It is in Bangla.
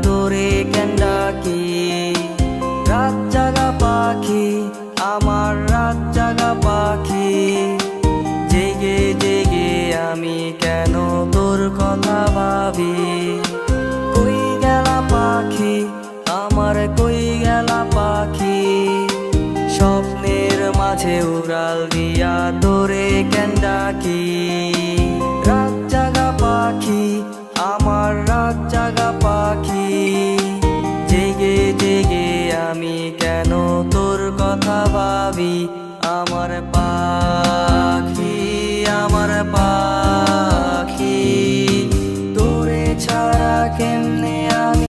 তোরে কেন ডাকি। রাত জাগা পাখি আমার রাত জাগা পাখি, জেগে জেগে আমি কেন তোর কথা ভাবি। কই গেলা পাখি আমার কই গেলা পাখি, স্বপ্নের মাঝে উড়াল দিয়া তোরে কেন ডাকি। রাত জাগা পাখি আমার রাত জাগা পাখি, জেগে জেগে আমি কেন তোর কথা ভাবি। আমার পাখি আমার পাখি।